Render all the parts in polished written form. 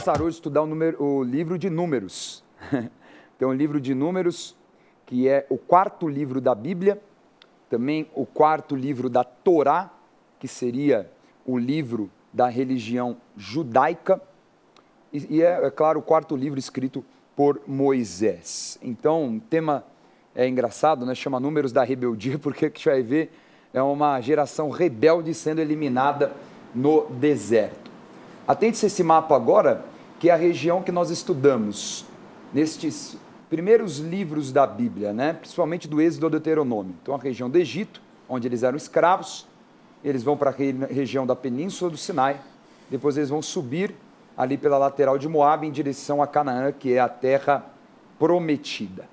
começar hoje a estudar o livro de Números. Então, o livro de Números, que é o quarto livro da Bíblia, também o quarto livro da Torá, que seria o livro da religião judaica, e é claro, o quarto livro escrito por Moisés. Então, o tema é engraçado, né? Chama Números da Rebeldia, porque a gente vai ver é uma geração rebelde sendo eliminada no deserto. Atente-se esse mapa agora, que é a região que nós estudamos nestes primeiros livros da Bíblia, né? Principalmente do Êxodo ao Deuteronômio. Então, a região do Egito, onde eles eram escravos, eles vão para a região da Península do Sinai, depois eles vão subir ali pela lateral de Moabe em direção a Canaã, que é a terra prometida.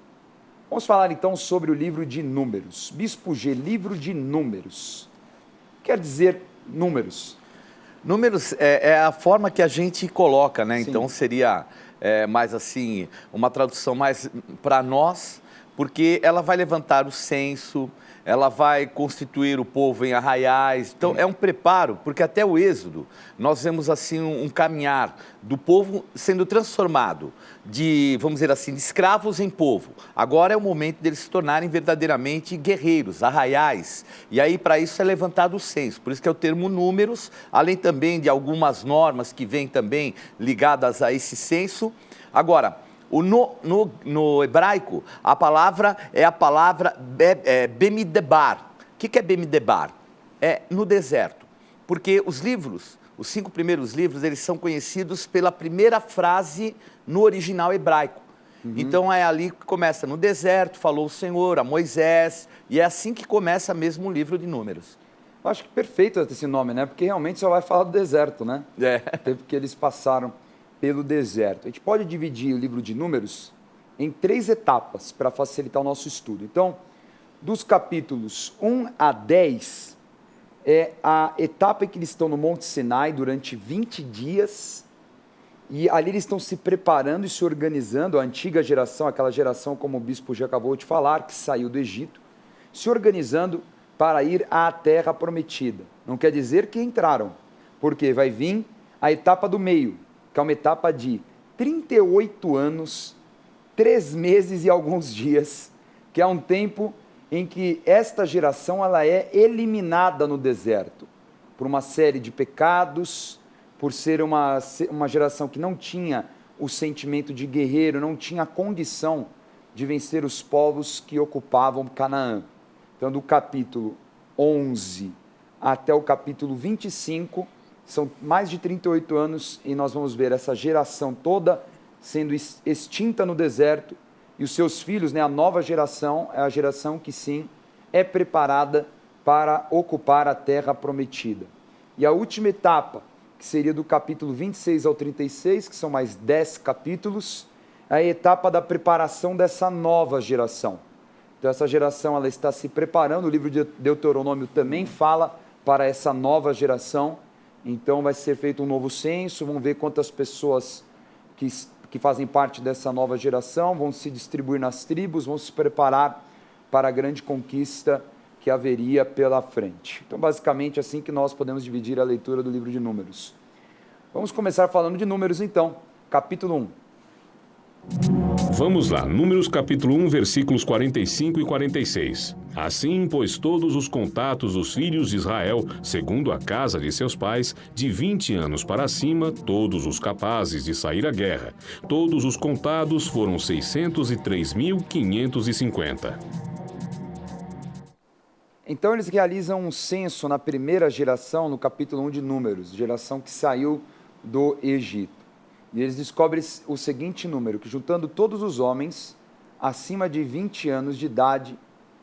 Vamos falar então sobre o livro de Números. Bispo G, livro de Números. Quer dizer números? Números é a forma que a gente coloca, né? Sim. Então seria mais assim, uma tradução mais para nós, porque ela vai levantar o censo, ela vai constituir o povo em arraiais. Então é um preparo, porque até o Êxodo nós vemos assim um caminhar do povo sendo transformado de, vamos dizer assim, de escravos em povo. Agora é o momento deles se tornarem verdadeiramente guerreiros, arraiais. E aí para isso é levantado o censo. Por isso que é o termo números, além também de algumas normas que vêm também ligadas a esse censo. Agora, no hebraico, a palavra é a palavra Bemidebar. O que é Bemidebar? É no deserto. Porque os livros, os 5 primeiros livros, eles são conhecidos pela primeira frase no original hebraico. Então é ali que começa, no deserto, falou o Senhor a Moisés, e é assim que começa mesmo o livro de Números. Eu acho que perfeito esse nome, né? Porque realmente só vai falar do deserto, né? Tempo que eles passaram pelo deserto. A gente pode dividir o livro de Números em 3 etapas para facilitar o nosso estudo. Então, dos capítulos 1 a 10 é a etapa em que eles estão no Monte Sinai durante 20 dias e ali eles estão se preparando e se organizando, a antiga geração, aquela geração como o bispo já acabou de falar, que saiu do Egito, se organizando para ir à terra prometida. Não quer dizer que entraram, porque vai vir a etapa do meio, que é uma etapa de 38 anos, 3 meses e alguns dias, que é um tempo em que esta geração ela é eliminada no deserto, por uma série de pecados, por ser uma geração que não tinha o sentimento de guerreiro, não tinha a condição de vencer os povos que ocupavam Canaã. Então, do capítulo 11 até o capítulo 25, são mais de 38 anos e nós vamos ver essa geração toda sendo extinta no deserto e os seus filhos, né, a nova geração, é a geração que sim é preparada para ocupar a terra prometida. E a última etapa, que seria do capítulo 26 ao 36, que são mais 10 capítulos, é a etapa da preparação dessa nova geração. Então essa geração ela está se preparando, o livro de Deuteronômio também fala para essa nova geração. Então vai ser feito um novo censo, vamos ver quantas pessoas que fazem parte dessa nova geração, vão se distribuir nas tribos, vão se preparar para a grande conquista que haveria pela frente. Então basicamente assim que nós podemos dividir a leitura do livro de Números. Vamos começar falando de Números então, capítulo 1. Vamos lá, Números capítulo 1, versículos 45 e 46. Assim, pois todos os contatos dos filhos de Israel, segundo a casa de seus pais, de 20 anos para cima, todos os capazes de sair à guerra. Todos os contados foram 603.550. Então eles realizam um censo na primeira geração, no capítulo 1 de Números, geração que saiu do Egito. E eles descobrem o seguinte número, que juntando todos os homens acima de 20 anos de idade,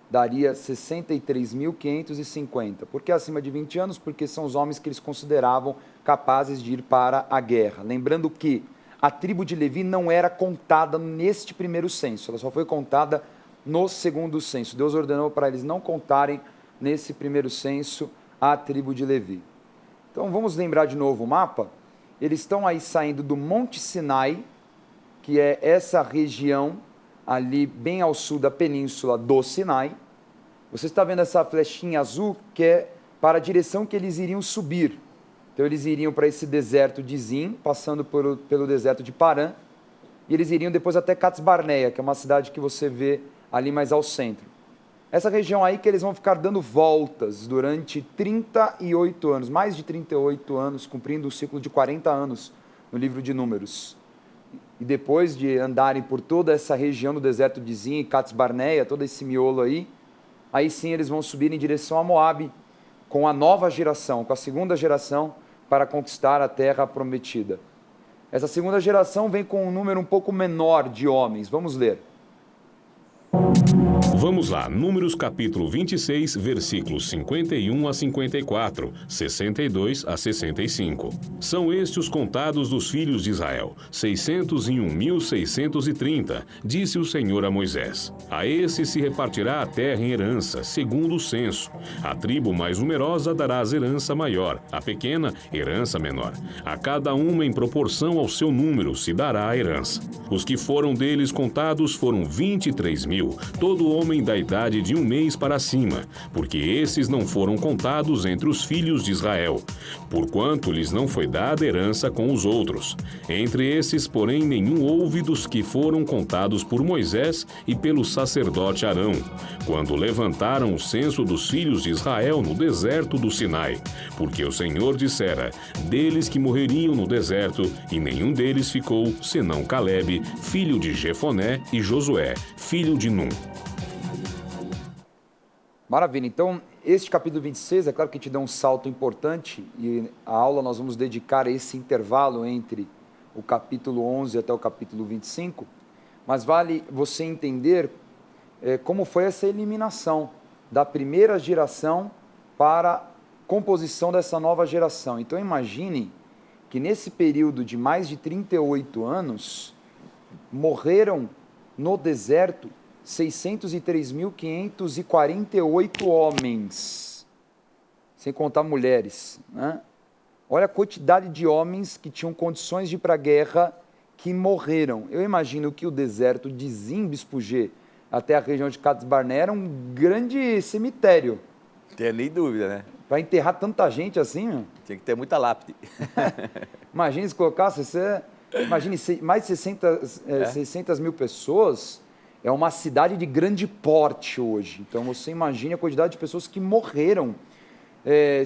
daria 63.550. Por que acima de 20 anos? Porque são os homens que eles consideravam capazes de ir para a guerra. Lembrando que a tribo de Levi não era contada neste primeiro censo, ela só foi contada no segundo censo. Deus ordenou para eles não contarem nesse primeiro censo a tribo de Levi. Então vamos lembrar de novo o mapa? Eles estão aí saindo do Monte Sinai, que é essa região ali bem ao sul da península do Sinai. Você está vendo essa flechinha azul que é para a direção que eles iriam subir. Então eles iriam para esse deserto de Zin, passando pelo deserto de Parã, e eles iriam depois até Cades Barneia, que é uma cidade que você vê ali mais ao centro. Essa região aí que eles vão ficar dando voltas durante 38 anos, mais de 38 anos, cumprindo o ciclo de 40 anos no livro de Números. E depois de andarem por toda essa região do deserto de Zin e Cades Barneia, todo esse miolo aí sim eles vão subir em direção a Moabe, com a nova geração, com a segunda geração, para conquistar a terra prometida. Essa segunda geração vem com um número um pouco menor de homens. Vamos ler. Vamos lá, Números capítulo 26, versículos 51 a 54, 62 a 65. São estes os contados dos filhos de Israel, 601.630, disse o Senhor a Moisés. A esse se repartirá a terra em herança, segundo o censo. A tribo mais numerosa dará as herança maior, a pequena, herança menor. A cada uma em proporção ao seu número se dará a herança. Os que foram deles contados foram 23.000, todo homem da idade de 1 mês para cima, porque esses não foram contados entre os filhos de Israel, porquanto lhes não foi dada herança com os outros. Entre esses, porém, nenhum houve dos que foram contados por Moisés e pelo sacerdote Arão, quando levantaram o censo dos filhos de Israel no deserto do Sinai, porque o Senhor dissera, deles que morreriam no deserto, e nenhum deles ficou, senão Calebe, filho de Jefoné, e Josué, filho de Num. Maravilha. Então, este capítulo 26, é claro que te dá um salto importante, e a aula nós vamos dedicar a esse intervalo entre o capítulo 11 até o capítulo 25, mas vale você entender como foi essa eliminação da primeira geração para a composição dessa nova geração. Então, imagine que nesse período de mais de 38 anos, morreram no deserto 603.548 homens, sem contar mulheres, né? Olha a quantidade de homens que tinham condições de ir para a guerra que morreram. Eu imagino que o deserto de Zin, Bispugê, até a região de Cades Barneia era um grande cemitério. Não tem nem dúvida, né? Para enterrar tanta gente assim, meu. Tinha que ter muita lápide. Imagine se colocasse, imagine mais de 600 mil pessoas. É uma cidade de grande porte hoje. Então, você imagine a quantidade de pessoas que morreram,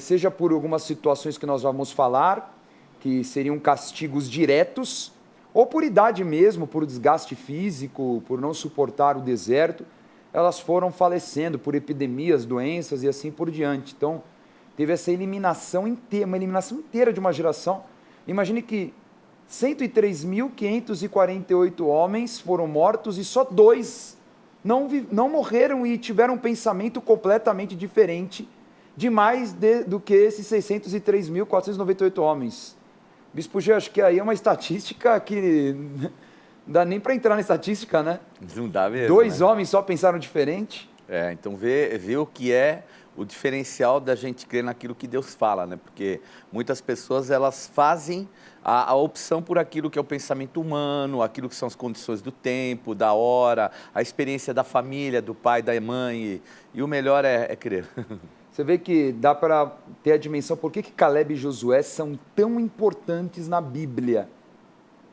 seja por algumas situações que nós vamos falar, que seriam castigos diretos, ou por idade mesmo, por desgaste físico, por não suportar o deserto, elas foram falecendo por epidemias, doenças e assim por diante. Então, teve essa eliminação inteira, uma eliminação inteira de uma geração. Imagine que 103.548 homens foram mortos e só 2 não morreram e tiveram um pensamento completamente diferente do que esses 603.498 homens. Bispo G, acho que aí é uma estatística que não dá nem para entrar na estatística, né? Não dá mesmo. 2 homens só pensaram diferente. Então vê o que é o diferencial da gente crer naquilo que Deus fala, né? Porque muitas pessoas, elas fazem a opção por aquilo que é o pensamento humano, aquilo que são as condições do tempo, da hora, a experiência da família, do pai, da mãe, e o melhor é crer. Você vê que dá para ter a dimensão por que Calebe e Josué são tão importantes na Bíblia.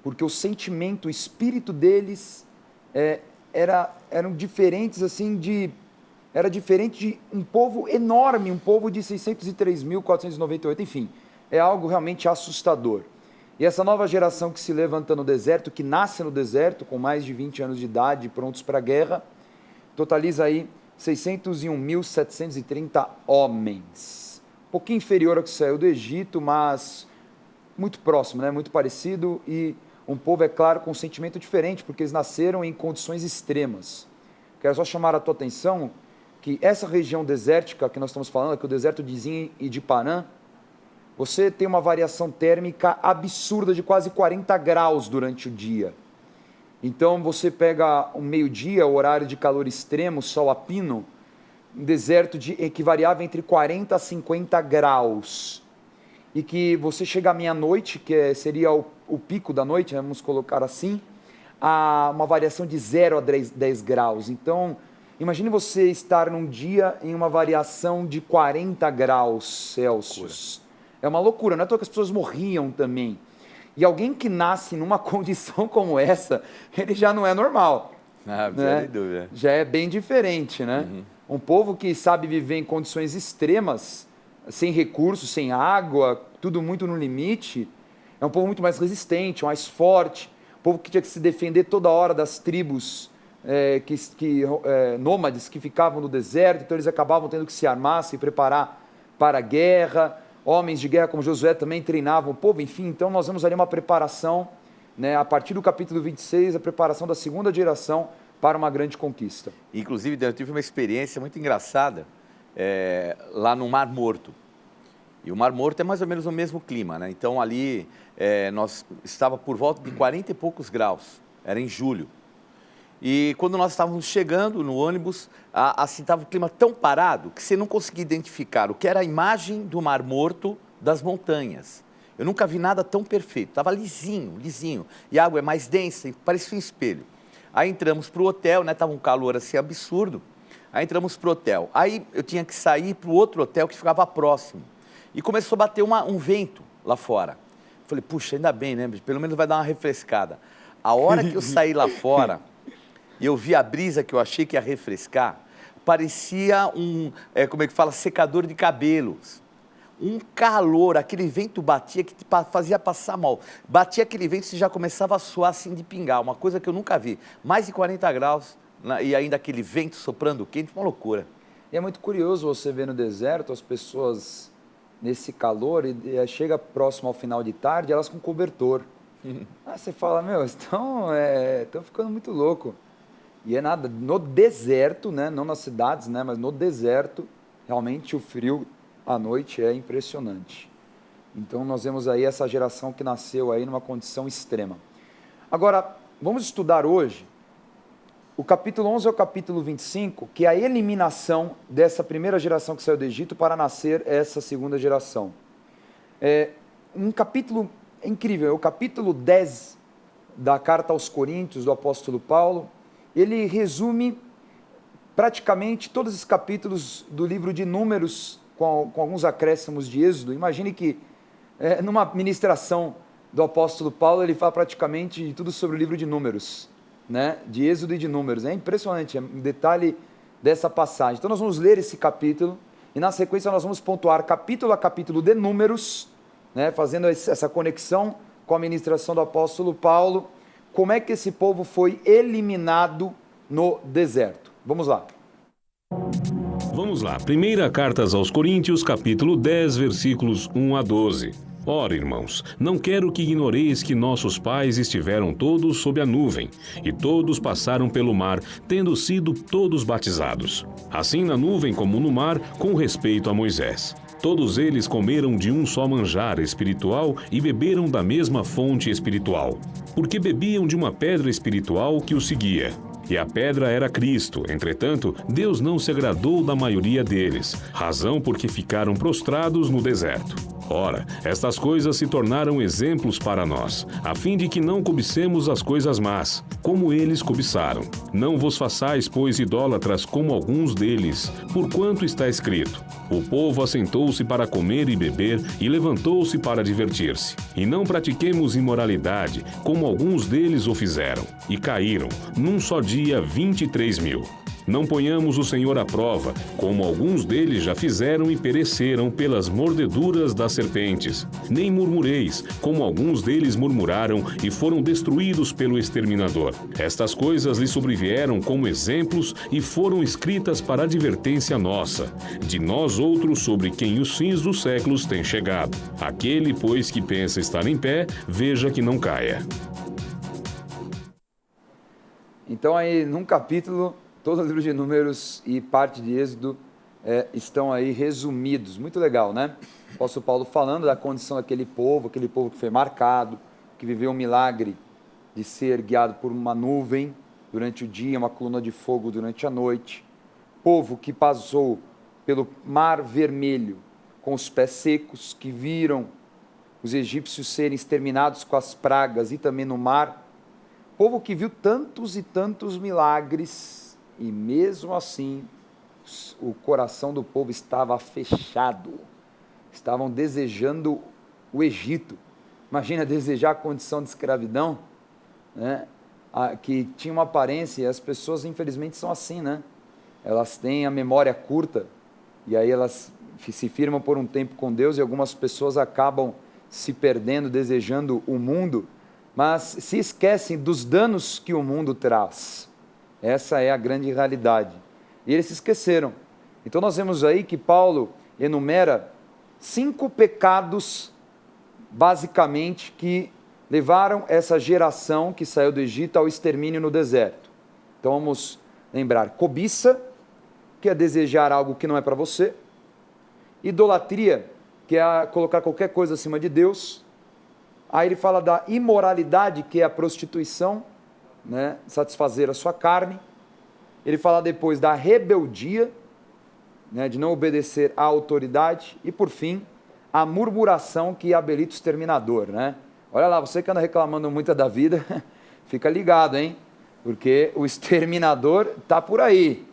Porque o sentimento, o espírito deles eram diferentes, assim, era diferente de um povo enorme, um povo de 603.498, enfim, é algo realmente assustador. E essa nova geração que se levanta no deserto, que nasce no deserto, com mais de 20 anos de idade, prontos para a guerra, totaliza aí 601.730 homens. Um pouquinho inferior ao que saiu do Egito, mas muito próximo, né? Muito parecido, e um povo, é claro, com um sentimento diferente, porque eles nasceram em condições extremas. Quero só chamar a tua atenção que essa região desértica que nós estamos falando, que é o deserto de Zin e de Parã, você tem uma variação térmica absurda de quase 40 graus durante o dia. Então, você pega o meio-dia, o horário de calor extremo, sol a pino, um deserto que variava entre 40 a 50 graus. E que você chega à meia-noite, que seria o pico da noite, vamos colocar assim, a uma variação de 0 a 10 graus. Então, imagine você estar num dia em uma variação de 40 graus Celsius. É uma loucura, não é à toa que as pessoas morriam também. E alguém que nasce numa condição como essa, ele já não é normal. Sem dúvida. Já é bem diferente, né? Um povo que sabe viver em condições extremas, sem recursos, sem água, tudo muito no limite, é um povo muito mais resistente, mais forte, um povo que tinha que se defender toda hora das tribos nômades que ficavam no deserto, então eles acabavam tendo que se armar, se preparar para a guerra. Homens de guerra como Josué também treinavam o povo, enfim, então nós vemos ali uma preparação, né, a partir do capítulo 26, a preparação da segunda geração para uma grande conquista. Inclusive, eu tive uma experiência muito engraçada lá no Mar Morto. E o Mar Morto é mais ou menos o mesmo clima, né? Então ali nós estava por volta de 40 e poucos graus, era em julho. E quando nós estávamos chegando no ônibus, assim estava o clima tão parado que você não conseguia identificar o que era a imagem do Mar Morto das montanhas. Eu nunca vi nada tão perfeito, estava lisinho, lisinho. E a água é mais densa, parecia um espelho. Aí entramos para o hotel, né? Estava um calor assim absurdo. Aí entramos para o hotel. Aí eu tinha que sair para o outro hotel que ficava próximo. E começou a bater um vento lá fora. Falei, puxa, ainda bem, né? Pelo menos vai dar uma refrescada. A hora que eu saí lá fora, e eu vi a brisa que eu achei que ia refrescar, parecia como é que fala, secador de cabelos. Um calor, aquele vento batia que te fazia passar mal. Batia aquele vento e você já começava a suar assim de pingar, uma coisa que eu nunca vi. Mais de 40 graus e ainda aquele vento soprando quente, uma loucura. E é muito curioso você ver no deserto as pessoas nesse calor e chega próximo ao final de tarde, elas com cobertor. Aí você fala, meu, estão ficando muito louco. E é nada, no deserto, né, não nas cidades, né, mas no deserto, realmente o frio à noite é impressionante. Então nós vemos aí essa geração que nasceu aí numa condição extrema. Agora, vamos estudar hoje o capítulo 11 ao capítulo 25, que é a eliminação dessa primeira geração que saiu do Egito para nascer essa segunda geração. Um capítulo incrível, é o capítulo 10 da carta aos Coríntios, do apóstolo Paulo. Ele resume praticamente todos os capítulos do livro de Números, com alguns acréscimos de Êxodo. Imagine que numa ministração do apóstolo Paulo, ele fala praticamente tudo sobre o livro de Números, né? De Êxodo e de Números. É impressionante, é um detalhe dessa passagem. Então nós vamos ler esse capítulo e na sequência nós vamos pontuar capítulo a capítulo de Números, né? Fazendo essa conexão com a ministração do apóstolo Paulo, como é que esse povo foi eliminado no deserto. Vamos lá. Vamos lá, primeira carta aos Coríntios, capítulo 10, versículos 1 a 12. Ora, irmãos, não quero que ignoreis que nossos pais estiveram todos sob a nuvem, e todos passaram pelo mar, tendo sido todos batizados. Assim na nuvem como no mar, com respeito a Moisés. Todos eles comeram de um só manjar espiritual e beberam da mesma fonte espiritual, porque bebiam de uma pedra espiritual que os seguia. E a pedra era Cristo. Entretanto, Deus não se agradou da maioria deles, razão porque ficaram prostrados no deserto. Ora, estas coisas se tornaram exemplos para nós, a fim de que não cobicemos as coisas más, como eles cobiçaram. Não vos façais, pois, idólatras como alguns deles, porquanto está escrito: o povo assentou-se para comer e beber e levantou-se para divertir-se. E não pratiquemos imoralidade, como alguns deles o fizeram, e caíram, num só dia, 23.000. Não ponhamos o Senhor à prova, como alguns deles já fizeram e pereceram pelas mordeduras das serpentes. Nem murmureis, como alguns deles murmuraram e foram destruídos pelo exterminador. Estas coisas lhes sobrevieram como exemplos e foram escritas para advertência nossa, de nós outros sobre quem os fins dos séculos têm chegado. Aquele, pois, que pensa estar em pé, veja que não caia. Então aí, num capítulo, todo o livro de Números e parte de Êxodo estão aí resumidos. Muito legal, né? O apóstolo Paulo falando da condição daquele povo que foi marcado, que viveu um milagre de ser guiado por uma nuvem durante o dia, uma coluna de fogo durante a noite. Povo que passou pelo Mar Vermelho com os pés secos, que viram os egípcios serem exterminados com as pragas e também no mar. Povo que viu tantos e tantos milagres. E mesmo assim, o coração do povo estava fechado. estavam desejando o Egito. Imagina desejar a condição de escravidão, né? Que tinha uma aparência, e as pessoas infelizmente são assim, né? Elas têm a memória curta, e aí elas se firmam por um tempo com Deus, e algumas pessoas acabam se perdendo, desejando o mundo, mas se esquecem dos danos que o mundo traz. Essa é a grande realidade. E eles se esqueceram. Então nós vemos aí que Paulo enumera 5 pecados, basicamente, que levaram essa geração que saiu do Egito ao extermínio no deserto. Então vamos lembrar: cobiça, que é desejar algo que não é para você; idolatria, que é colocar qualquer coisa acima de Deus. Aí ele fala da imoralidade, que é a prostituição, né? Satisfazer a sua carne. Ele fala depois da rebeldia, né? De não obedecer à autoridade. E por fim, a murmuração, que é abelito exterminador, né? Olha lá, você que anda reclamando muito da vida, fica ligado, hein? Porque o exterminador está por aí.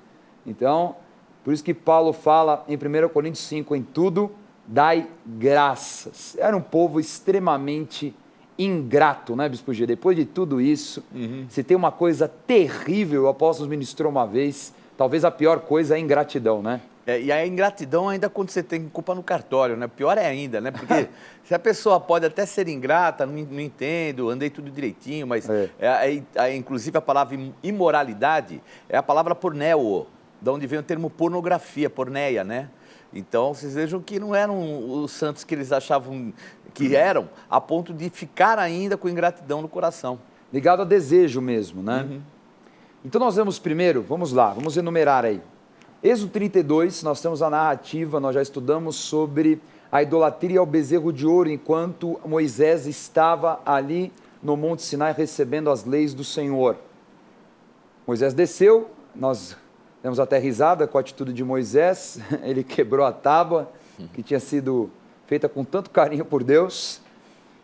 Então, por isso que Paulo fala em 1 Coríntios 5, em tudo dai graças. Era um povo extremamente ingrato, né, Bispo G? Depois de tudo isso, se tem uma coisa terrível, o apóstolo ministrou uma vez, talvez a pior coisa é a ingratidão, né? E a ingratidão ainda quando você tem culpa no cartório, né? Pior é ainda, né? Porque se a pessoa pode até ser ingrata, não entendo, andei tudo direitinho, mas inclusive a palavra imoralidade é a palavra porneo, de onde vem o termo pornografia, porneia, né? Então, vocês vejam que não eram os santos que eles achavam que eram, a ponto de ficar ainda com ingratidão no coração. Ligado a desejo mesmo, né? Então nós vemos primeiro, vamos lá, vamos enumerar aí. Êxodo 32, nós temos a narrativa, nós já estudamos sobre a idolatria ao bezerro de ouro, enquanto Moisés estava ali no Monte Sinai recebendo as leis do Senhor. Moisés desceu, nós demos até risada com a atitude de Moisés, ele quebrou a tábua, que tinha sido feita com tanto carinho por Deus,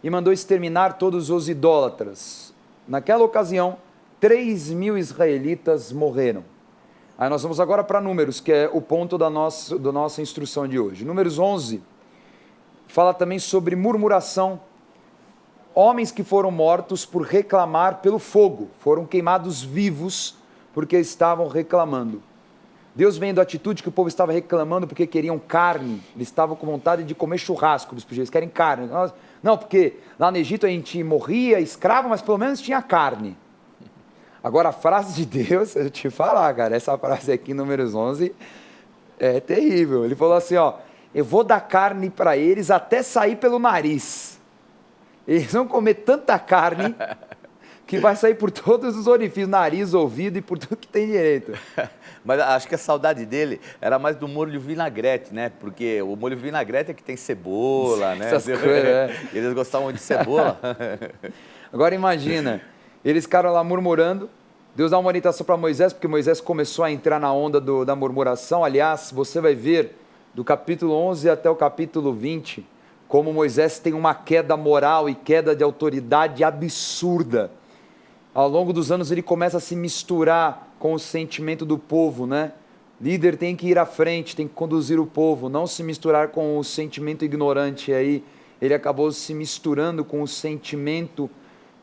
e mandou exterminar todos os idólatras. Naquela ocasião, 3.000 israelitas morreram. Aí nós vamos agora para Números, que é o ponto da nossa instrução de hoje. Números 11, fala também sobre murmuração. Homens que foram mortos por reclamar pelo fogo, foram queimados vivos porque estavam reclamando. Deus, vendo a atitude que o povo estava reclamando porque queriam carne, eles estavam com vontade de comer churrasco, eles querem carne. Não, porque lá no Egito a gente morria escravo, mas pelo menos tinha carne. Agora, a frase de Deus, eu te falar, cara, essa frase aqui em Números 11 é terrível. Ele falou assim, ó, eu vou dar carne para eles até sair pelo nariz. Eles vão comer tanta carne que vai sair por todos os orifícios, nariz, ouvido e por tudo que tem direito. Mas acho que a saudade dele era mais do molho vinagrete, né? Porque o molho vinagrete é que tem cebola, né? Essas coisas, Eles gostavam de cebola. Agora imagina, eles ficaram lá murmurando, Deus dá uma orientação para Moisés, porque Moisés começou a entrar na onda da murmuração. Aliás, você vai ver do capítulo 11 até o capítulo 20, como Moisés tem uma queda moral e queda de autoridade absurda. Ao longo dos anos ele começa a se misturar com o sentimento do povo, né? Líder tem que ir à frente, tem que conduzir o povo, não se misturar com o sentimento ignorante. E aí ele acabou se misturando com o sentimento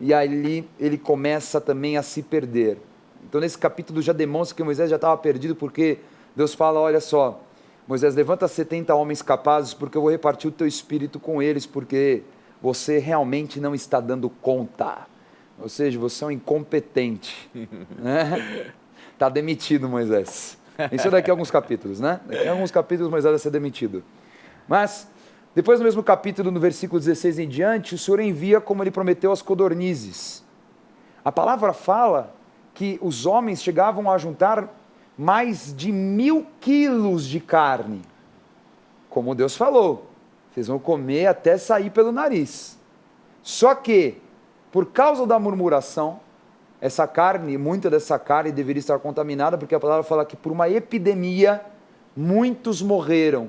e ali ele começa também a se perder. Então nesse capítulo já demonstra que Moisés já estava perdido, porque Deus fala, olha só, Moisés, levanta 70 homens capazes, porque eu vou repartir o teu espírito com eles, porque você realmente não está dando conta. Ou seja, você é um incompetente. Né? Está demitido, Moisés. Isso daqui a alguns capítulos, né? Daqui a alguns capítulos Moisés vai ser demitido. Mas, depois no mesmo capítulo, no versículo 16 em diante, o Senhor envia como ele prometeu as codornizes. A palavra fala que os homens chegavam a juntar mais de 1.000 quilos de carne. Como Deus falou, vocês vão comer até sair pelo nariz. Só que, por causa da murmuração, essa carne, muita dessa carne deveria estar contaminada, porque a palavra fala que por uma epidemia, muitos morreram.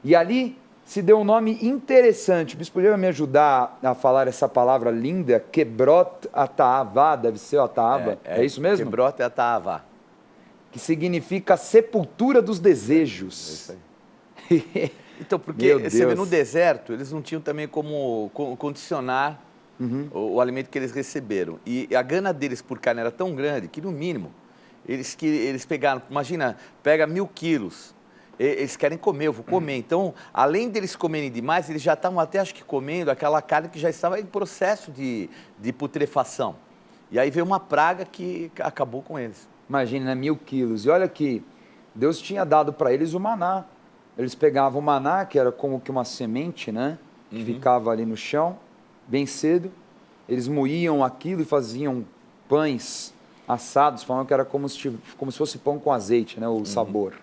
E ali se deu um nome interessante. O bispo poderia me ajudar a falar essa palavra linda? Kebrot Ataavá, deve ser o Ataavá. É isso mesmo? Kebrot Ataavá. Que significa sepultura dos desejos. É isso aí. Então, porque você vê no deserto, eles não tinham também como condicionar o alimento que eles receberam. E a gana deles por carne era tão grande que, no mínimo, eles pegaram, imagina, pega 1000 quilos, eles querem comer, eu vou comer. Então, além deles comerem demais, eles já estavam até, acho que, comendo aquela carne que já estava em processo de putrefação. E aí veio uma praga que acabou com eles. Imagina, né? 1000 quilos. E olha que Deus tinha dado para eles o maná. Eles pegavam o maná, que era como que uma semente, né? Que ficava ali no chão, bem cedo. Eles moíam aquilo e faziam pães assados, falando que era como se fosse pão com azeite, né? O sabor.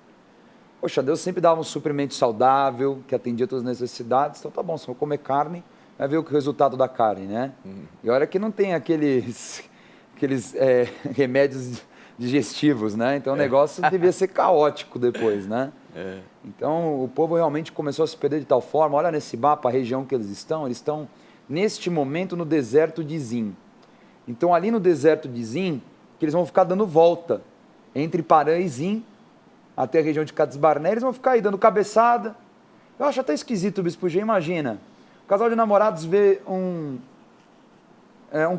Poxa, Deus sempre dava um suprimento saudável, que atendia todas as necessidades. Então tá bom, se eu comer carne, vai ver o resultado da carne, né? E olha que não tem aqueles remédios digestivos, né? Então o negócio devia ser caótico depois, né? Então o povo realmente começou a se perder de tal forma. Olha nesse mapa a região que eles estão neste momento no deserto de Zin. Então ali no deserto de Zin, que eles vão ficar dando volta entre Parã e Zin, até a região de Cades Barnea, eles vão ficar aí dando cabeçada. Eu acho até esquisito, Bispo G, imagina, um casal de namorados vê um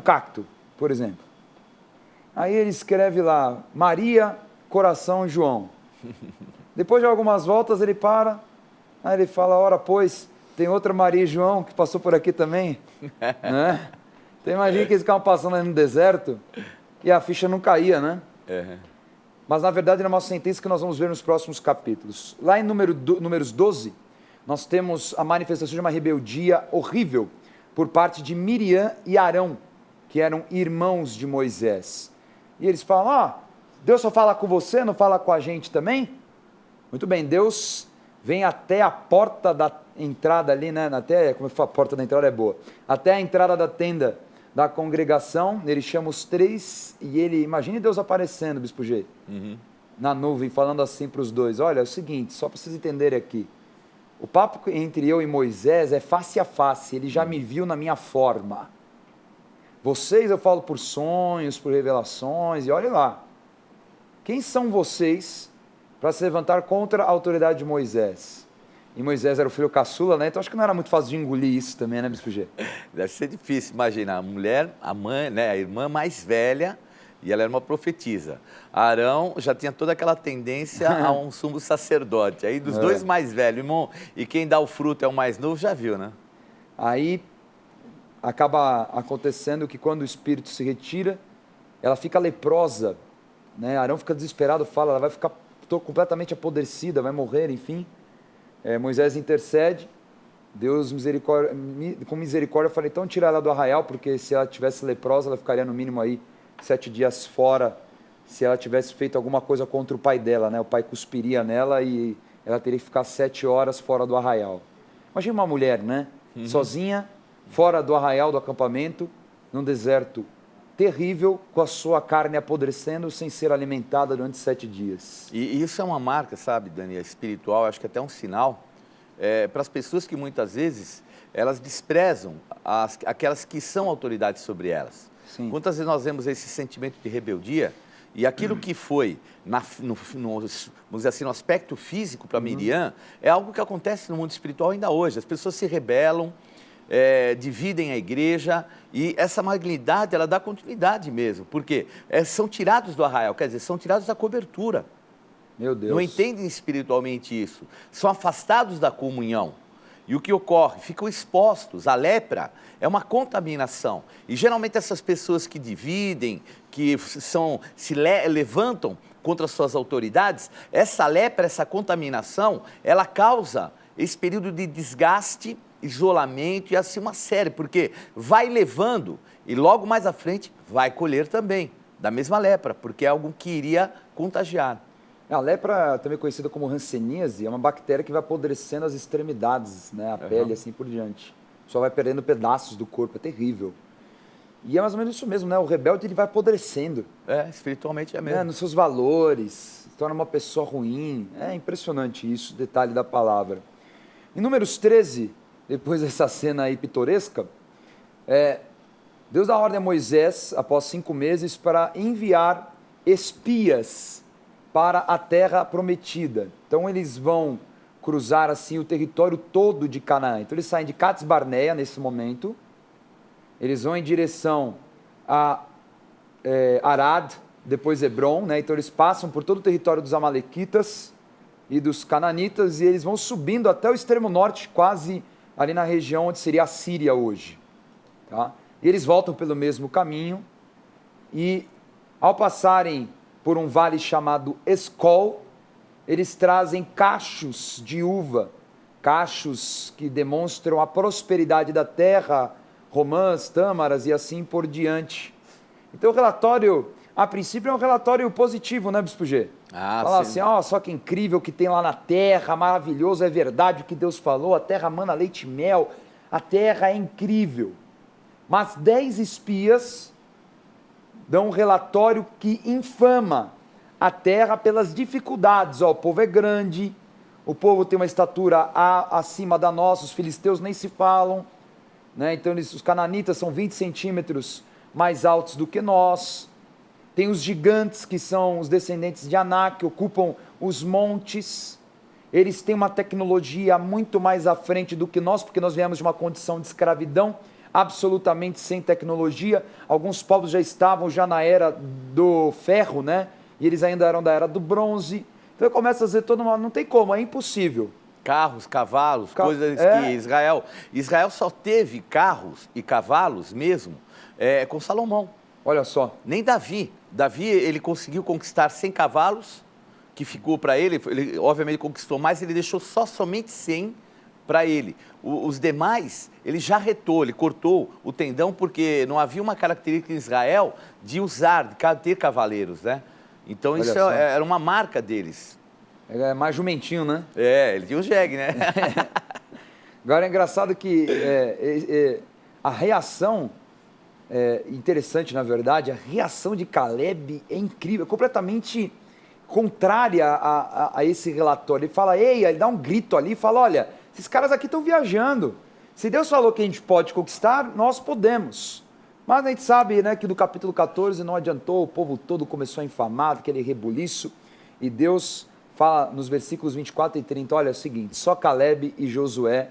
cacto, por exemplo. Aí ele escreve lá, Maria, Coração, João. Depois de algumas voltas ele para, aí ele fala, ora pois, tem outra Maria e João que passou por aqui também, né? Então imagina que eles ficavam passando aí no deserto e a ficha não caía, né? Mas na verdade é uma sentença que nós vamos ver nos próximos capítulos. Lá em Números 12, nós temos a manifestação de uma rebeldia horrível por parte de Miriam e Arão, que eram irmãos de Moisés. E eles falam, Deus só fala com você, não fala com a gente também? Muito bem, Deus vem até a porta da entrada ali, né? Até, como eu falo, a porta da entrada é boa. Até a entrada da tenda da congregação, ele chama os 3 e ele, imagine Deus aparecendo, Bispo G, na nuvem, falando assim para os 2, olha, é o seguinte, só para vocês entenderem aqui, o papo entre eu e Moisés é face a face, ele já me viu na minha forma. Vocês eu falo por sonhos, por revelações, e olha lá, quem são vocês para se levantar contra a autoridade de Moisés? E Moisés era o filho caçula, né? Então acho que não era muito fácil de engolir isso também, né, Bispo G? Deve ser difícil, imagina, a mulher, a mãe, né, a irmã mais velha, e ela era uma profetisa. Arão já tinha toda aquela tendência a um sumo sacerdote. Aí dos 2 mais velhos, irmão, e quem dá o fruto é o mais novo, já viu, né? Aí acaba acontecendo que quando o espírito se retira, ela fica leprosa, né? Arão fica desesperado, fala, ela vai ficar completamente apodrecida, vai morrer, enfim. Moisés intercede, Deus com misericórdia falou, então tira ela do arraial, porque se ela tivesse leprosa, ela ficaria no mínimo aí 7 dias fora, se ela tivesse feito alguma coisa contra o pai dela, né? O pai cuspiria nela e ela teria que ficar 7 horas fora do arraial. Imagina uma mulher, né? Sozinha, fora do arraial do acampamento, num deserto terrível, com a sua carne apodrecendo, sem ser alimentada durante 7 dias. E isso é uma marca, sabe, Dani, espiritual, acho que até um sinal, para as pessoas que muitas vezes, elas desprezam aquelas que são autoridades sobre elas. Sim. Quantas vezes nós vemos esse sentimento de rebeldia, e aquilo que foi, vamos dizer assim, no aspecto físico para Miriam, é algo que acontece no mundo espiritual ainda hoje. As pessoas se rebelam, dividem a igreja, e essa malignidade, ela dá continuidade mesmo, porque são tirados do arraial, quer dizer, são tirados da cobertura. Meu Deus. Não entendem espiritualmente isso, são afastados da comunhão. E o que ocorre? Ficam expostos. A lepra é uma contaminação. E geralmente essas pessoas que dividem, que se levantam contra as suas autoridades, essa lepra, essa contaminação, ela causa esse período de desgaste, isolamento e assim uma série, porque vai levando e logo mais à frente vai colher também, da mesma lepra, porque é algo que iria contagiar. A lepra, também conhecida como hanseníase, é uma bactéria que vai apodrecendo as extremidades, né? A pele, assim por diante. Só vai perdendo pedaços do corpo, é terrível. E é mais ou menos isso mesmo, né? O rebelde, ele vai apodrecendo. Espiritualmente é mesmo. Nos seus valores, se torna uma pessoa ruim. É impressionante isso, detalhe da palavra. Em Números 13, depois dessa cena aí pitoresca, Deus dá ordem a Moisés, após 5 meses, para enviar espias para a terra prometida. Então eles vão cruzar assim o território todo de Canaã. Então eles saem de Cades Barneia nesse momento, eles vão em direção a Arad, depois Hebron, né? Então eles passam por todo o território dos amalequitas e dos cananitas e eles vão subindo até o extremo norte, quase ali na região onde seria a Síria hoje. Tá? E eles voltam pelo mesmo caminho e ao passarem por um vale chamado Escol, eles trazem cachos de uva, cachos que demonstram a prosperidade da terra, romãs, tâmaras e assim por diante. Então o relatório, a princípio, é um relatório positivo, né, Bispo G? Fala assim, só que incrível que tem lá na terra, maravilhoso, é verdade o que Deus falou, a terra mana leite e mel, a terra é incrível. Mas 10 espias dão um relatório que infama a terra pelas dificuldades. O povo é grande, o povo tem uma estatura acima da nossa, os filisteus nem se falam, né? Então os cananitas são 20 centímetros mais altos do que nós, tem os gigantes que são os descendentes de Anak, que ocupam os montes, eles têm uma tecnologia muito mais à frente do que nós, porque nós viemos de uma condição de escravidão, absolutamente sem tecnologia, alguns povos já estavam na era do ferro, né? E eles ainda eram da era do bronze, então eu começo a dizer, não tem como, é impossível. Carros, cavalos, coisas que Israel só teve carros e cavalos mesmo com Salomão. Olha só. Nem Davi. Davi, ele conseguiu conquistar 100 cavalos, que ficou para ele, obviamente conquistou mais, ele deixou somente 100 para ele. Os demais, ele já retou, ele cortou o tendão, porque não havia uma característica em Israel de ter cavaleiros, né? Então isso era uma marca deles. É mais jumentinho, né? Ele tinha um jegue, né? Agora é engraçado que a reação, interessante na verdade, a reação de Caleb é incrível, é completamente contrária a esse relatório. Ele fala, ele dá um grito ali e fala, olha, esses caras aqui estão viajando. Se Deus falou que a gente pode conquistar, nós podemos. Mas a gente sabe, né, que do capítulo 14 não adiantou, o povo todo começou a infamar, aquele rebuliço, e Deus fala nos versículos 24 e 30, olha, é o seguinte, só Caleb e Josué,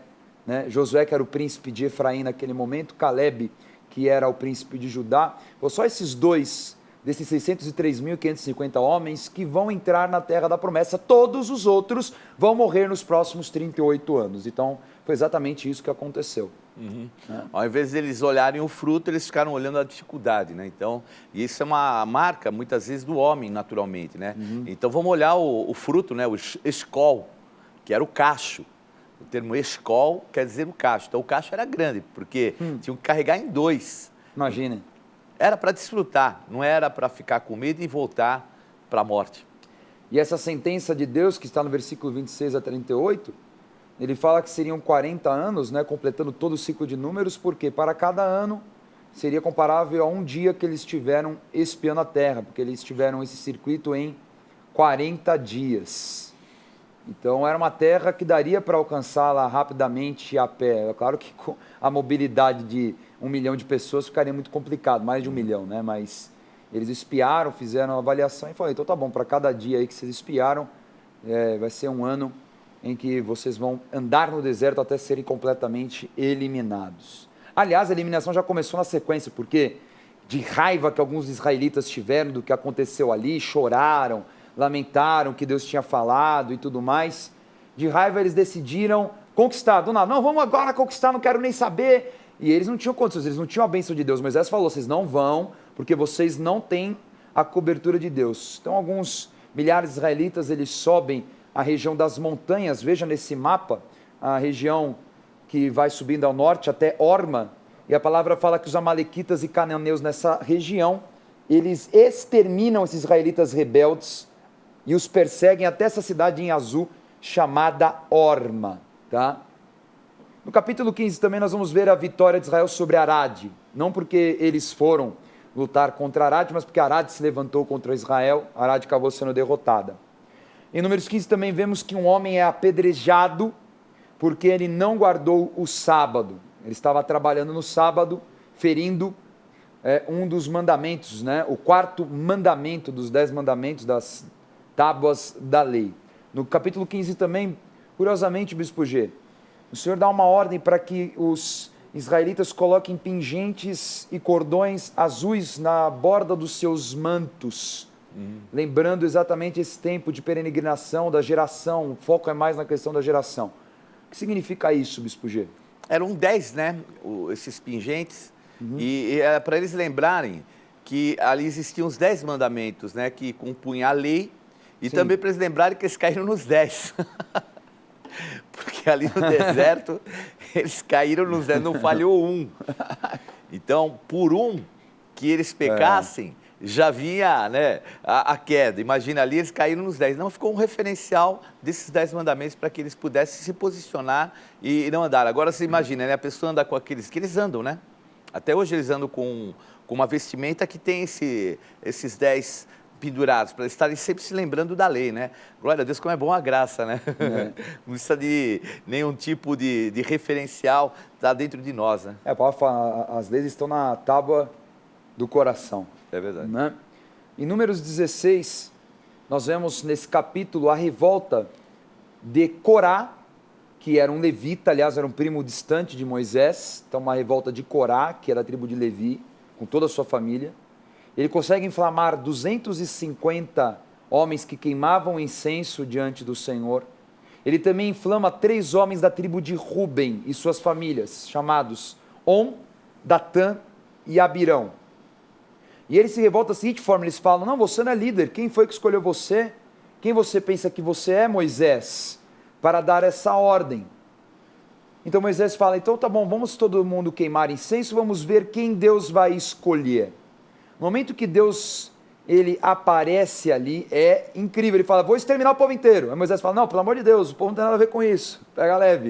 né, Josué que era o príncipe de Efraim naquele momento, Caleb que era o príncipe de Judá, só esses dois, desses 603.550 homens que vão entrar na terra da promessa, todos os outros vão morrer nos próximos 38 anos, então foi exatamente isso que aconteceu. Ao invés de eles olharem o fruto, eles ficaram olhando a dificuldade, né? Então, isso é uma marca, muitas vezes, do homem, naturalmente, né? Então, vamos olhar o fruto, né? O escol, que era o cacho. O termo escol quer dizer o cacho. Então, o cacho era grande, porque tinham que carregar em 2. Imagina. Era para desfrutar, não era para ficar com medo e voltar para a morte. E essa sentença de Deus, que está no versículo 26 a 38, ele fala que seriam 40 anos, né, completando todo o ciclo de números, porque para cada ano seria comparável a um dia que eles estiveram espiando a terra, porque eles tiveram esse circuito em 40 dias. Então era uma terra que daria para alcançá-la rapidamente a pé. É claro que com a mobilidade de 1 milhão de pessoas ficaria muito complicado, mais de 1 milhão, né? Mas eles espiaram, fizeram uma avaliação e falaram, então tá bom, para cada dia aí que vocês espiaram, vai ser um ano em que vocês vão andar no deserto até serem completamente eliminados. Aliás, a eliminação já começou na sequência, porque de raiva que alguns israelitas tiveram do que aconteceu ali, choraram, lamentaram que Deus tinha falado e tudo mais, de raiva eles decidiram conquistar, do nada, não, vamos agora conquistar, não quero nem saber, e eles não tinham condições, eles não tinham a bênção de Deus. Moisés falou, vocês não vão, porque vocês não têm a cobertura de Deus. Então alguns milhares de israelitas, eles sobem a região das montanhas, veja nesse mapa, a região que vai subindo ao norte até Orma, e a palavra fala que os amalequitas e cananeus nessa região, eles exterminam esses israelitas rebeldes e os perseguem até essa cidade em azul, chamada Orma, tá? No capítulo 15 também nós vamos ver a vitória de Israel sobre Arad, não porque eles foram lutar contra Arad, mas porque Arad se levantou contra Israel, Arad acabou sendo derrotada. Em Números 15 também vemos que um homem é apedrejado porque ele não guardou o sábado. Ele estava trabalhando no sábado, ferindo um dos mandamentos, né? O 4º mandamento dos 10 mandamentos das tábuas da lei. No capítulo 15 também, Curiosamente, Bispo G, o Senhor dá uma ordem para que os israelitas coloquem pingentes e cordões azuis na borda dos seus mantos, lembrando exatamente esse tempo de peregrinação da geração. O foco é mais na questão da geração. O que significa isso, Bispo G? Eram 10, né, esses pingentes, e era para eles lembrarem que ali existiam os 10 mandamentos, né, que compunham a lei, e também para eles lembrarem que eles caíram nos 10. Porque ali no deserto, eles caíram nos 10, não falhou um. Então, por um que eles pecassem, já vinha, né, a queda. Imagina ali, eles caíram nos 10. Não, ficou um referencial desses 10 mandamentos para que eles pudessem se posicionar e não andar. Agora, você imagina, né, a pessoa anda com aqueles que eles andam, né? Até hoje eles andam com uma vestimenta que tem esses 10 pendurados, para eles estarem sempre se lembrando da lei, né? Glória a Deus, como é bom a graça, né? Não precisa de nenhum tipo de referencial tá dentro de nós, né? Paulo fala, as leis estão na tábua do coração. É verdade. Né? Em Números 16, nós vemos nesse capítulo a revolta de Corá, que era um levita, aliás, era um primo distante de Moisés. Então, uma revolta de Corá, que era a tribo de Levi, com toda a sua família. Ele consegue inflamar 250 homens que queimavam incenso diante do Senhor. Ele também inflama 3 homens da tribo de Ruben e suas famílias, chamados On, Datã e Abirão. E ele se revolta da seguinte forma, eles falam, não, você não é líder, quem foi que escolheu você? Quem você pensa que você é, Moisés, para dar essa ordem? Então Moisés fala, então tá bom, vamos todo mundo queimar incenso, vamos ver quem Deus vai escolher. No momento que Deus, ele aparece ali, é incrível, ele fala, vou exterminar o povo inteiro. Aí Moisés fala, não, pelo amor de Deus, o povo não tem nada a ver com isso, pega leve.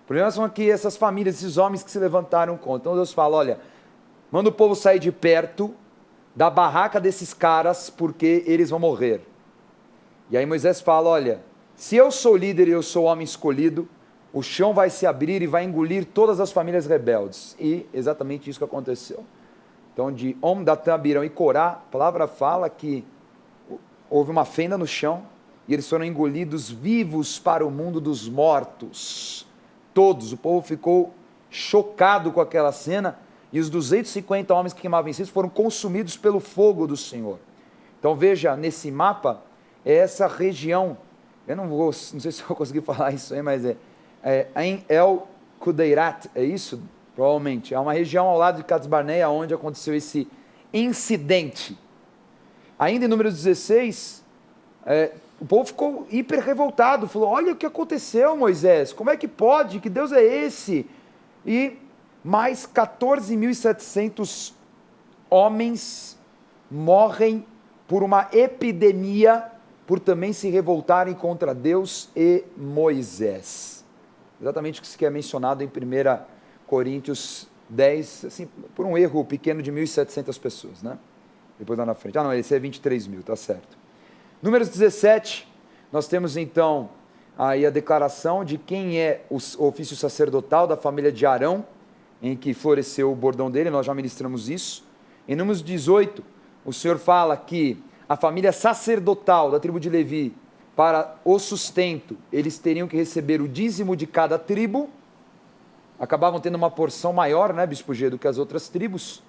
O problema são aqui essas famílias, esses homens que se levantaram contra. Então Deus fala, olha, manda o povo sair de perto da barraca desses caras, porque eles vão morrer. E aí Moisés fala, olha, se eu sou líder e eu sou homem escolhido, o chão vai se abrir e vai engolir todas as famílias rebeldes. E exatamente isso que aconteceu. Então, de Om, Datã, Abirão e Corá, a palavra fala que houve uma fenda no chão e eles foram engolidos vivos para o mundo dos mortos. Todos, o povo ficou chocado com aquela cena e os 250 homens que queimavam incenso foram consumidos pelo fogo do Senhor. Então, veja, nesse mapa, é essa região, eu não sei se eu vou conseguir falar isso aí, mas em El Kudeirat, é isso? Provavelmente, é uma região ao lado de Cades Barnea, onde aconteceu esse incidente. Ainda em Números 16, o povo ficou hiper revoltado, falou, olha o que aconteceu, Moisés, como é que pode, que Deus é esse? E mais 14.700 homens morrem por uma epidemia, por também se revoltarem contra Deus e Moisés. Exatamente o que se é mencionado em 1 Coríntios 10, assim, por um erro pequeno de 1.700 pessoas, né? Depois lá na frente. Ah, não, esse é 23 mil, tá certo. Números 17, nós temos então aí a declaração de quem é o ofício sacerdotal da família de Arão, em que floresceu o bordão dele, nós já ministramos isso. Em Números 18, o Senhor fala que a família sacerdotal da tribo de Levi, para o sustento, eles teriam que receber o dízimo de cada tribo, acabavam tendo uma porção maior, né, Bispo G, do que as outras tribos.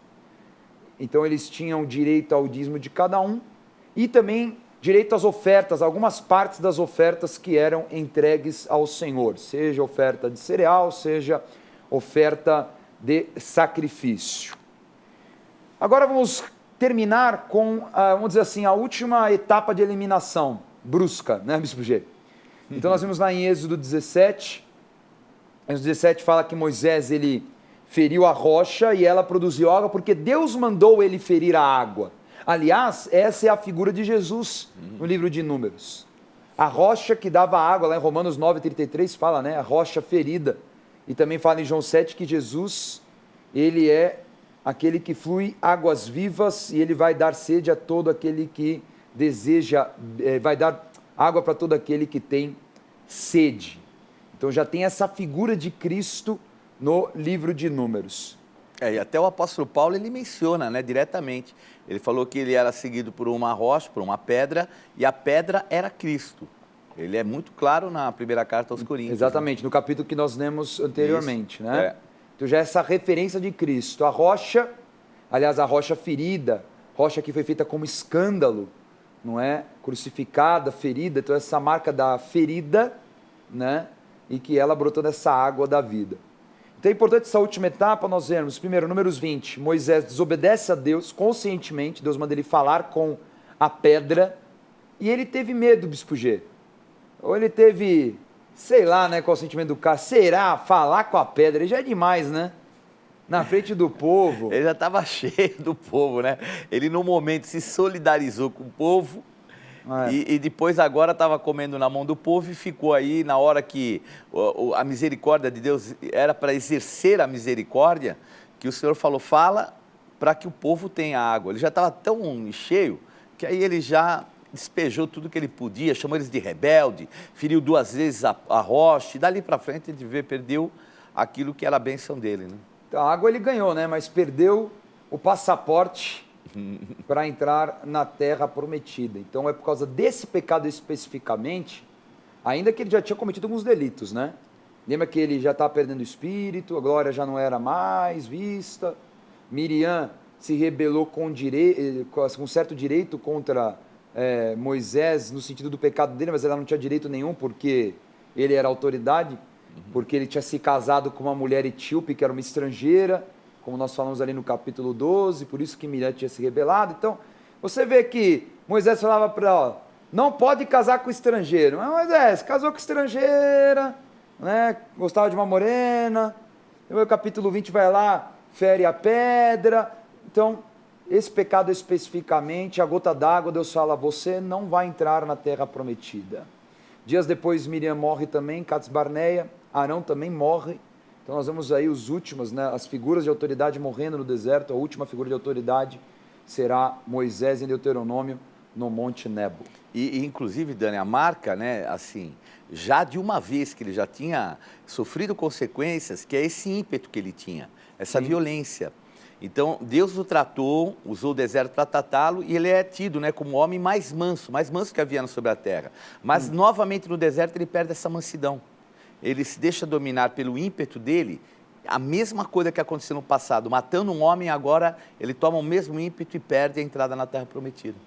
Então eles tinham direito ao dízimo de cada um e também direito às ofertas, algumas partes das ofertas que eram entregues ao Senhor, seja oferta de cereal, seja oferta de sacrifício. Agora vamos terminar com, vamos dizer assim, a última etapa de eliminação brusca, né, Bispo G? Então nós vimos lá em Êxodo 17, Êxodo 17 fala que Moisés, ele feriu a rocha e ela produziu água, porque Deus mandou ele ferir a água. Aliás, essa é a figura de Jesus no livro de Números. A rocha que dava água, lá em Romanos 9:33 fala, né, a rocha ferida. E também fala em João 7 que Jesus, ele é aquele que flui águas vivas e ele vai dar sede a todo aquele que deseja, vai dar água para todo aquele que tem sede. Então já tem essa figura de Cristo no livro de Números. E até o apóstolo Paulo, ele menciona, né, diretamente. Ele falou que ele era seguido por uma rocha, por uma pedra, e a pedra era Cristo. Ele é muito claro na primeira carta aos Coríntios. Exatamente, no capítulo que nós lemos anteriormente, Isso, né? Então já é essa referência de Cristo. A rocha, aliás, a rocha ferida, rocha que foi feita como escândalo, não é? Crucificada, ferida, então essa marca da ferida, né? E que ela brotou dessa água da vida. Então é importante essa última etapa nós vermos, primeiro, números 20, Moisés desobedece a Deus conscientemente, Deus manda ele falar com a pedra, e ele teve medo, Bispo G. Ou ele teve, sei lá, né, qual é o sentimento do cara, será falar com a pedra, ele já é demais, né? Na frente do povo. Ele já estava cheio do povo, né? Ele no momento se solidarizou com o povo, e depois agora estava comendo na mão do povo e ficou aí na hora que a misericórdia de Deus era para exercer a misericórdia, que o Senhor falou, fala para que o povo tenha água. Ele já estava tão cheio que aí ele já despejou tudo que ele podia, chamou eles de rebelde, feriu 2 vezes a rocha, e dali para frente ele perdeu aquilo que era a bênção dele, né? A água ele ganhou, né? Mas perdeu o passaporte para entrar na terra prometida. Então é por causa desse pecado especificamente, ainda que ele já tinha cometido alguns delitos, né? Lembra que ele já estava perdendo o espírito, a glória já não era mais vista, Miriam se rebelou com certo direito contra Moisés, no sentido do pecado dele, mas ela não tinha direito nenhum, porque ele era autoridade, porque ele tinha se casado com uma mulher etíope, que era uma estrangeira, como nós falamos ali no capítulo 12, por isso que Miriam tinha se rebelado. Então, você vê que Moisés falava para ela, não pode casar com estrangeiro. Mas Moisés casou com estrangeira, né? Gostava de uma morena, no capítulo 20 vai lá, fere a pedra. Então, esse pecado especificamente, a gota d'água, Deus fala, você não vai entrar na terra prometida. Dias depois, Miriam morre também, Cades Barneia, Arão também morre. Então nós vemos aí os últimos, né, as figuras de autoridade morrendo no deserto. A última figura de autoridade será Moisés em Deuteronômio, no Monte Nebo. E inclusive, Dani, a marca, né, assim, já de uma vez que ele já tinha sofrido consequências, que é esse ímpeto que ele tinha, essa violência. Então, Deus o tratou, usou o deserto para tratá-lo, e ele é tido, né, como o homem mais manso que havia sobre a terra. Mas, novamente, no deserto, ele perde essa mansidão. Ele se deixa dominar pelo ímpeto dele, a mesma coisa que aconteceu no passado, matando um homem, agora ele toma o mesmo ímpeto e perde a entrada na terra prometida.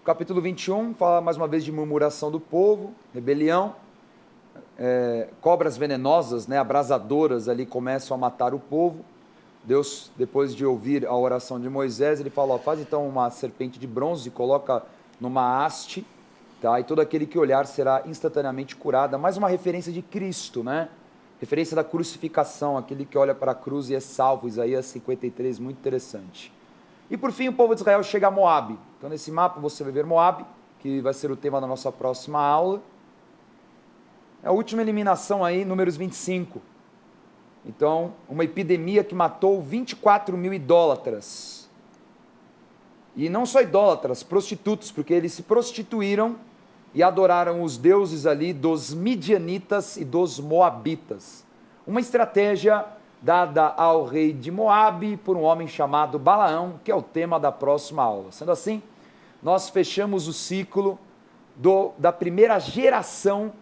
O capítulo 21 fala mais uma vez de murmuração do povo, rebelião, cobras venenosas, né, abrasadoras ali começam a matar o povo. Deus, depois de ouvir a oração de Moisés, ele fala, faz então uma serpente de bronze, coloca numa haste, tá? E todo aquele que olhar será instantaneamente curado. Mais uma referência de Cristo, né? Referência da crucificação, aquele que olha para a cruz e é salvo, Isaías 53, muito interessante. E por fim o povo de Israel chega a Moabe. Então nesse mapa você vai ver Moabe, que vai ser o tema da nossa próxima aula. É a última eliminação aí, números 25. Então, uma epidemia que matou 24 mil idólatras. E não só idólatras, prostitutos, porque eles se prostituíram e adoraram os deuses ali dos midianitas e dos moabitas. Uma estratégia dada ao rei de Moabe por um homem chamado Balaão, que é o tema da próxima aula. Sendo assim, nós fechamos o ciclo da primeira geração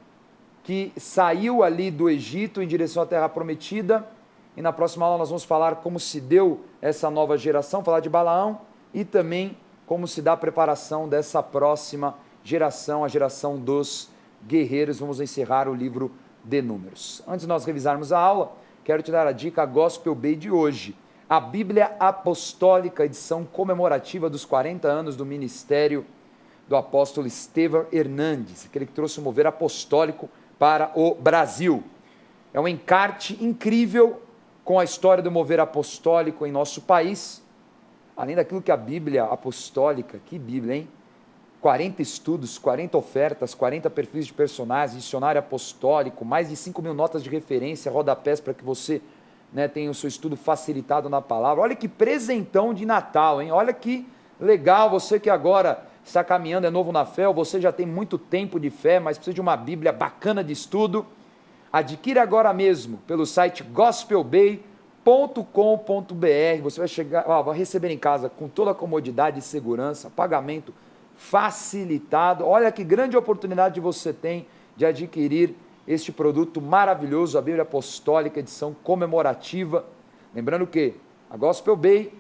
que saiu ali do Egito em direção à Terra Prometida, e na próxima aula nós vamos falar como se deu essa nova geração, falar de Balaão, e também como se dá a preparação dessa próxima geração, a geração dos guerreiros. Vamos encerrar o livro de Números. Antes de nós revisarmos a aula, quero te dar a dica Gospel Bay de hoje, a Bíblia Apostólica, edição comemorativa dos 40 anos do ministério do apóstolo Estevão Hernandes, aquele que trouxe o mover apostólico para o Brasil. É um encarte incrível com a história do mover apostólico em nosso país, além daquilo que a Bíblia apostólica, que Bíblia, hein? 40 estudos, 40 ofertas, 40 perfis de personagens, dicionário apostólico, mais de 5 mil notas de referência, rodapés para que você, né, tenha o seu estudo facilitado na palavra. Olha que presentão de Natal, hein? Olha que legal, você que agora está caminhando, é novo na fé, ou você já tem muito tempo de fé, mas precisa de uma Bíblia bacana de estudo, adquira agora mesmo pelo site gospelbay.com.br, você vai chegar, vai receber em casa com toda a comodidade e segurança, pagamento facilitado. Olha que grande oportunidade você tem de adquirir este produto maravilhoso, a Bíblia Apostólica, edição comemorativa. Lembrando que a Gospel Bay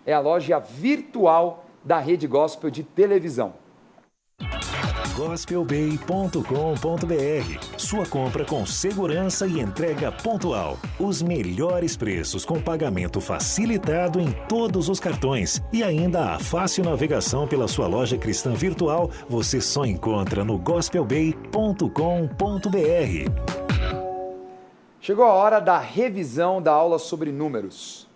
é a loja virtual da Rede Gospel de televisão. gospelbay.com.br. Sua compra com segurança e entrega pontual. Os melhores preços com pagamento facilitado em todos os cartões. E ainda a fácil navegação pela sua loja cristã virtual você só encontra no gospelbay.com.br. Chegou a hora da revisão da aula sobre números.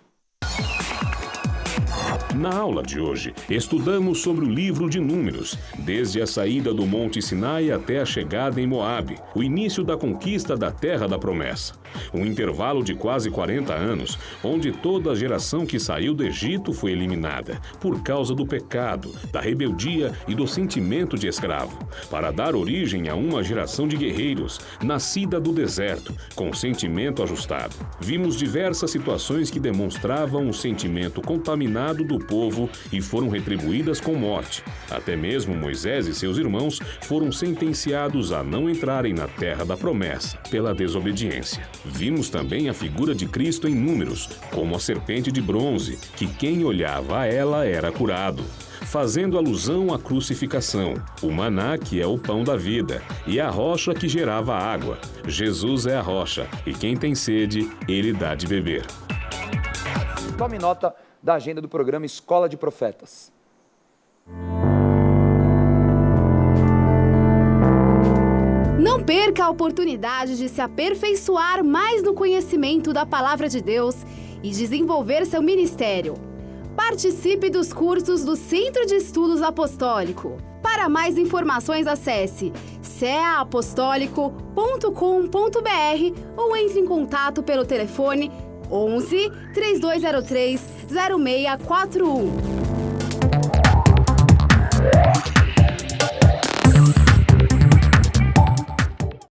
Na aula de hoje, estudamos sobre o livro de Números, desde a saída do Monte Sinai até a chegada em Moabe, o início da conquista da Terra da Promessa. Um intervalo de quase 40 anos, onde toda a geração que saiu do Egito foi eliminada, por causa do pecado, da rebeldia e do sentimento de escravo, para dar origem a uma geração de guerreiros, nascida do deserto, com sentimento ajustado. Vimos diversas situações que demonstravam o sentimento contaminado do povo e foram retribuídas com morte. Até mesmo Moisés e seus irmãos foram sentenciados a não entrarem na Terra da Promessa, pela desobediência. Vimos também a figura de Cristo em Números, como a serpente de bronze, que quem olhava a ela era curado, fazendo alusão à crucificação, o maná que é o pão da vida, e a rocha que gerava água. Jesus é a rocha, e quem tem sede, ele dá de beber. Tome nota da agenda do programa Escola de Profetas. Não perca a oportunidade de se aperfeiçoar mais no conhecimento da Palavra de Deus e desenvolver seu ministério. Participe dos cursos do Centro de Estudos Apostólico. Para mais informações, acesse ceaapostólico.com.br ou entre em contato pelo telefone 11 3203 0641.